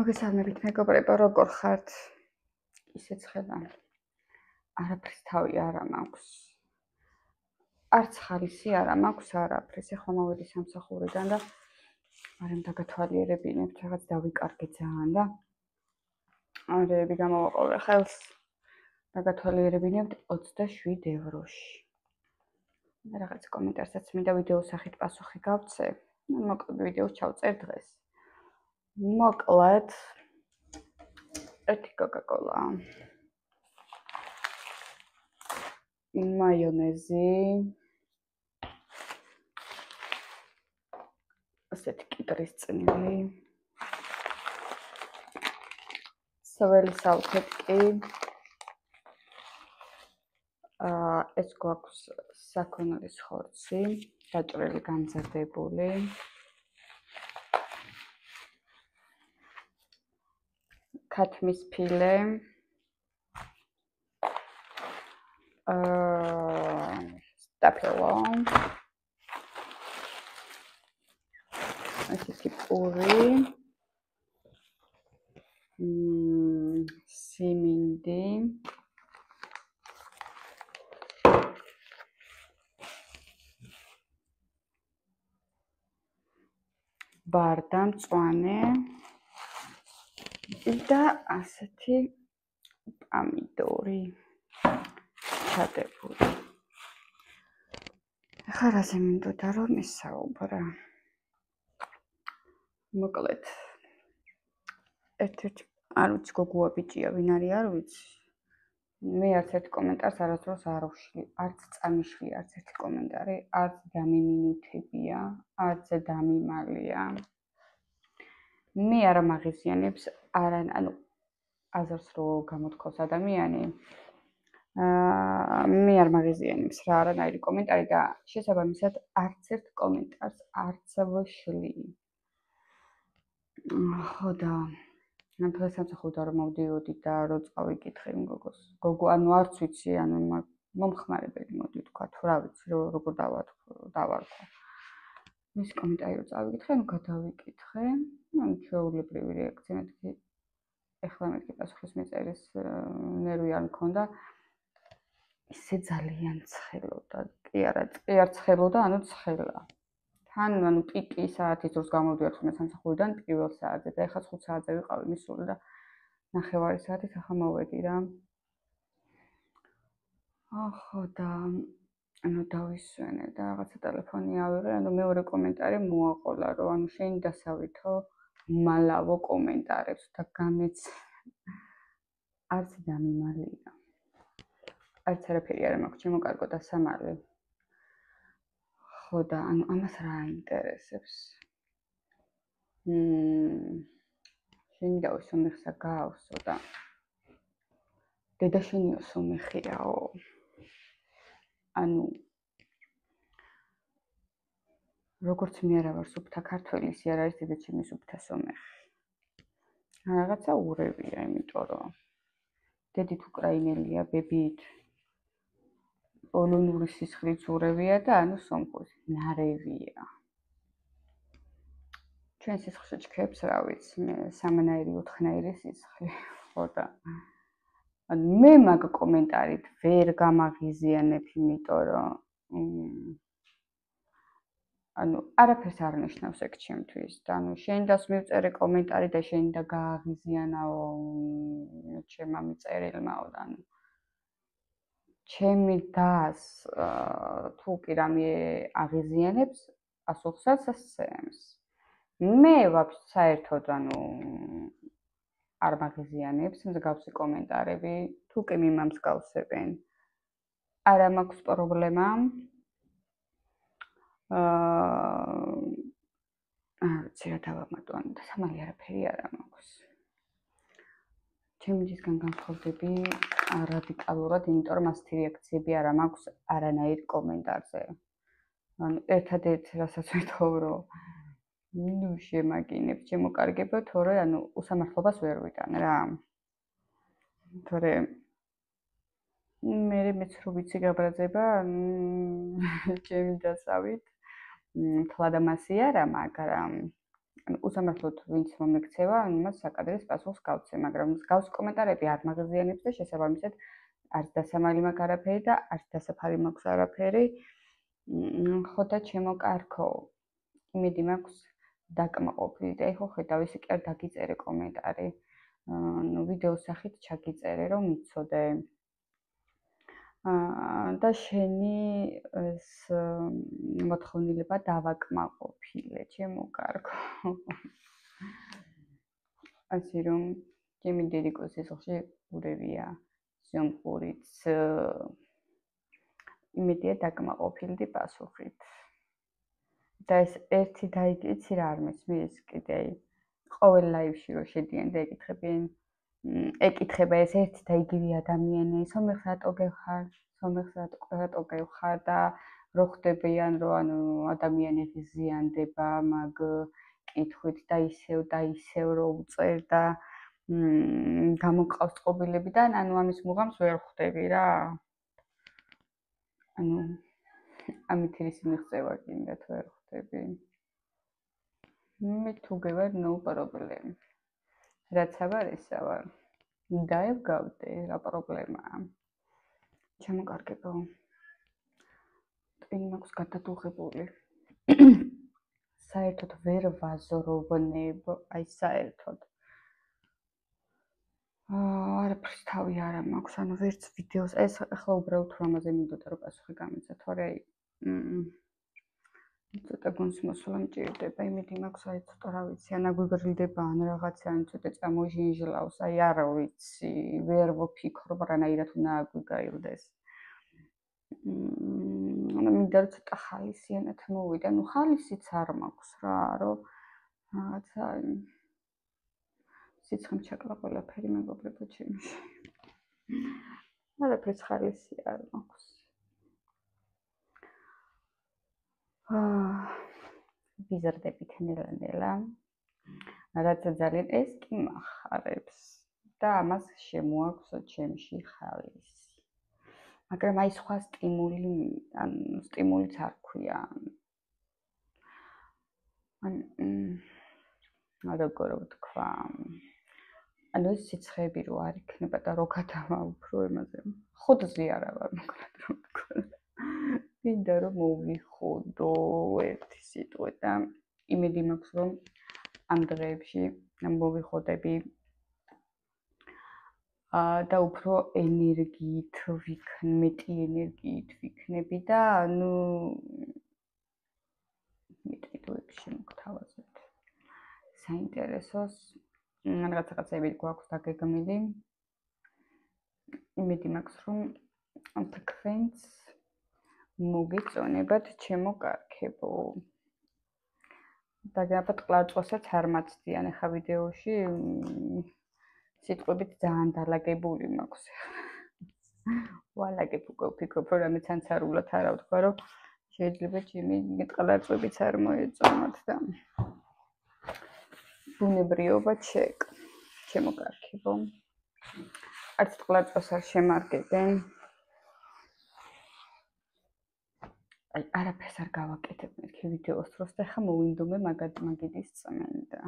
მოგესალმებით მეგობრებო, როგორ ხართ? ისეც ხედა. არაფრის თავი არა მაქვს. არც ხალისი არა მაქვს, არაფრის. ეხლა მოვედი სამსახურიდან და არამ დაგათვალიერებინებთ, რაღაც დავიკარგე ძალიან და არები გამოვაყოლე ხელს. დაგათვალიერებინებთ 27 ევროში. რაღაც კომენტარსაც მინდა ვიდეოს სახით პასუხი გავცე. მოკლედ ვიდეოს ჩავწერ დღეს. მოკლედ ერთი კოკა-კოლა. მაიონეზი. ასეთი კიტრის წნილი. საველი სალფეტკი. ეს გვაქვს საქონლის ხორცი, დაჭრილი გამზადებული. ქათმის ფილე. სტაფილო. ასეთი პური. სიმინდი. ბარდა მწვანე და ასეთი პამიდორი ჩადებული. ახლა რაზე მინდოდა რომ ისაუბრა? მოკლედ ერთ-ერთი არ ვიცი გოგოა ბიჭია ვინ არის არ ვიცი. მე არც ერთ კომენტარს არასდროს არ ვშლი, არც წამიშლი არც ერთი კომენტარი, არც დამიმინუთებია, არც დამიმალია. მე არ მაღიზიანებს ანუ აზრს რო გამოთქოს ადამიანი. მე არ მაღიზიანებს რა არანაირი კომენტარი და შესაბამისად არც ერთ კომენტარს არც ვშლი. ხო და დღეს სამსახურიდან რომ მოვდიოდი და რო წავიკითხე იმ გოგოს. გოგო, ანუ არც ვიცი, ანუ მომხმარებელი მოდი თქვა, თუ რა ვიცი, როგორ დავარქვა. მის კომენტარი რო წავიკითხე, ანუ გადავიკითხე, ანუ ჩვეულებრივი რეაქცია, მეთქი ეხლა მეთქი პასუხის მიწერის ნერვი არ მქონდა. ისე ძალიან ცხელოდა, კი არა, წი არ ცხელოდა, ანუ ცხელა. თან ანუ პიკი საათის დროს გამოვდივარ ხოლმე სამსახურიდან პირველ საათზე და ეხლა 5 საათზე ვიყავი მისული და 9 საათით ახლა მოვედი რა. ხო და ანუ დავისვენე და რაღაცა ტელეფონი ავიღე, ანუ მეორე კომენტარი მოაყოლა, რომ ანუ შენ დასავითო მალავო კომენტარებს და გამეც არც დამიმალია. არც არაფერი არ მაქვს, ჩემო კარგო დასამალი. ხო და ანუ ამას რა აინტერესებს? შენ დავი სომეხსა გავსო და დედა შენიო სომეხიაო. ანუ როგორც მე არა ვარ სუფთა ქართველი, ისე არ არის დედა ჩემი სუფთა სომეხი. რაღაცა ურევია, იმიტომ რომ დედით უკრაინელია, ბებით პოლონური სისხლიც ურევია და ანუ სომხური ნარევია. ჩვენ სისხლში ჩქეებს რა ვიცი, მე სამნაირი, ოთხნაირი სისხლი. ხო და ანუ მე მაგ კომენტარით ვერ გამაღიზიანებ, იმიტომ რომ ანუ არაფერს არ ნიშნავს ეგ ჩემთვის და ანუ შენ დას მივწერე კომენტარი და შენ და გააღიზიანაო ჩემმა მიწერილმაო და ანუ ჩემი დას თუ კი რამე აღიზიანებს პასუხსაც ასცემს. მე ვაფშე საერთოდ ანუ არ მაღიზიანებს მსგავსი კომენტარები, თუ კი მიმამსგავსებენ. არა მაქვს პრობლემა. ვიცი რა დავამატო, ანუ დასამალი არაფერი არა მაქვს. ჩემი ძისგან განსხვავდები რადიკალურად, იმიტომ რომ ასეთი რეაქციები არა მაქვს არანაირ კომენტარზე. ანუ ერთადერთი რასაც ვეთხოვ, რომ ნუ შემაგინებ, შემოკარგებო, თორე ანუ უსამართლობას ვერ ვიტან რა. თორე მე მეც რო ვიცი გაბრაზება, ჩემი დასავით თლადამასი არა, მაგრამ უსამართლოდ ვინც მომექცევა, იმას საკადრის პასუხს გავცე, მაგრამ მსგავს კომენტარები არ მაღაზიანებს და შესაბამისად არც დასამალი მაქვს არაფერი და არც დასაფარი მაქვს არაფერი. ხო და ჩემო კარგო, იმედი მაქვს დაკმაყოფილდით. აი ხო ხედავ, ისე კი არ დაგიწერე კომენტარი. ვიდეოს სახით ჩაგიწერე, რომ იცოდე. და შენი ეს მოთხოვნილება დავაკმაყოფილე, ჩემო კარგო. ასე რომ ჩემი დედიკოს სიცოცხლე ურევია ზომყურიც იმედია დაკმაყოფილდი პასუხით. და ეს ერთი დაიკიცი რა არ მესმის კიდე ყოველ ლაივში რო შედიან და ეკითხება ეს ერთი და იგივე ადამიანი, სომეხს რატო გეხარ, სომეხს რატო გეხარ და რო ხდებიან, რომ ანუ ადამიანი ღიზიანდება მაგ კითხვით და ისევ რო უწერ და გამოყავს წყობილებიდან, ანუ ამის მუღამს ვერ ხვდები რა. ანუ ამით ისი მიღწევა კიდათ ვერ ხვდები. მე თუ გევარ no problem. რაც აბარ ისა ვარ. დაევგავდე რა პრობლემაა. ჩემო კარგებო. ტვინი მაქვს გადადუღებული. საერთოდ ვერ ვაზროვნებ, აი საერთოდ. არაფრის თავი არ მაქვს, ანუ ვერც ვიდეოს, ეს ახლა უბრალოდ რამაზე მინდოდა რომ პასუხი გამეცა, თორე აი ცოტა გონს მოსვლა მჭირდება, იმედი მაქვს, აი ცოტა რა ვიცი, ან აგვიგრილდება, ან რაღაცა, ან ცოტა წამოჟინჟლავს, აი არ ვიცი, ვერ ვფიქრობ რანაირად უნდა აგვიგრილდეს. ანუ მინდა რომ ცოტა ხალისიანად მოვიდა, ნუ ხალისიც არ მაქვს რა, რომ რაღაცა სიცხემ ჩაკლა ყველაფერი მეგობრებო ჩემში. არაფრის ხალისი არ მაქვს. ვიზრდებით ნელა-ნელა. რაც ძალიან ეს კი მახარებს და ამას შემოაქვს ჩემში ხალისი. მაგრამ აი სხვა სტიმულიც არ ქვია. როგორ ვთქვა, ანუ ეს სიცხეები რო არ იქნება და რო გადავაუფრო ემაზე. ხოდზე არა ვარ, მოკლედ რომ ვთქვა. მინდა რომ მოვიხოდო ერთი სიტყვით და იმედი მაქვს რომ ამ დღეებში მოვიხოდები და უფრო ენერგიით მეტი ენერგიით ვიქნები და ნუ მეტყიდვებში შემოგთავაზებთ საინტერესოს რაღაცები გვაქვს დაგეგმილი. იმედი მაქვს რომ თქვენც მოგეწონებათ ჩემო კარგებო. და გაბათ ყლარწვასაც არ მაცდიან ახლა ვიდეოში სიტყვებით ძალიან დალაგებული მაქვს. ვალაგებ უკვე ვფიქრობ რომ რამე ცანცარულად არა ვთქვა რომ შეიძლება ჩემი ყლარწვებიც არ მოეწონათ და ბუნებრიობა ჩემო კარგებო. არც ყლარწვას არ შემარგებენ. აი არაფერს არ გავაკეთებ მეთქი ვიდეოს დროს და ხა მოვინდომე მაგიდის წმენდა.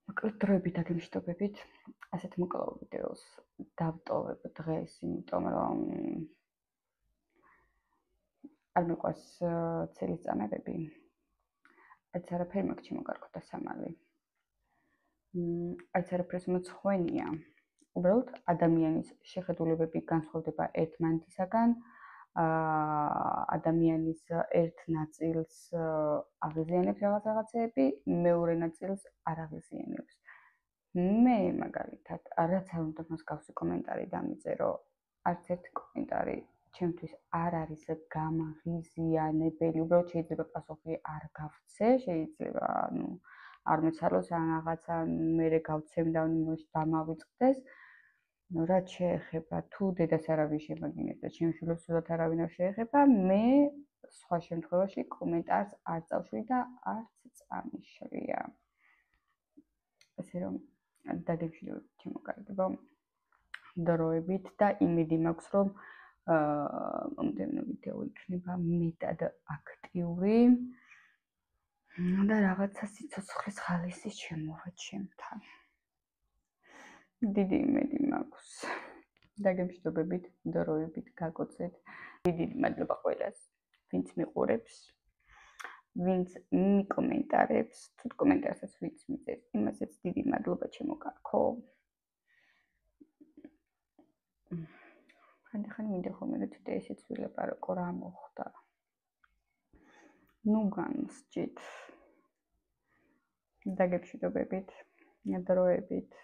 მოკლედ დროებით დაგემშვიდობებით. ასეთ მოკლავ ვიდეოს დავტოვებ დღეს, იმიტომ რომ არ მიყვარს ცელის წამებები. არც არაფერი მაქვს ჩემო კარგო დასამალი. არც არაფერს მოცხვენია. უბრალოდ ადამიანის შეხედულებები განსხვავდება ერთმანეთისაგან. ადამიანის ერთ ნაწილს აღიზიანებს რაღაცეები, მეორე ნაწილს არ აღიზიანებს. მე მაგალითად რაც არ უნდა მსგავსი კომენტარი დამიწერო, არც ერთი კომენტარი ჩემთვის არ არის გამაღიზიანებელი, უბრალოდ შეიძლება პასუხი არ გავცე, შეიძლება არ მეცალოს ან რაღაცა მერე გავცემ და დამავიწყდეს. რაც შეეხება თუ დედას არავინ შემაგინებს და ჩემს შვილებს სულად არავინ არ შეეხება, მე სხვა შემთხვევაში კომენტარს არ წავშვი და არც წამიშლია. ასე რომ დაგემშვიდობებით ჩემო კარგებო დროებით და იმედი მაქვს რომ მომდევნო ვიდეო იქნება მეტად აქტიური. და რაღაცა სიცოცხლის ხალისი შემოვა ჩემთან. დიდი იმედი მაქვს. დაგემშვიდობებით, დროებით, გაკოცეთ. დიდი მადლობა ყველას, ვინც მიყურებს, ვინც მიკომენტარებს, თუ კომენტარსაც ვინც მიწევს, იმასაც დიდი მადლობა ჩემო კაცო. ხან მინდა ხოლმე რომ თვითე ესეც ვილაპარაკო რა მოხდა. ნუ განსჯით. დაგემშვიდობებით, დროებით.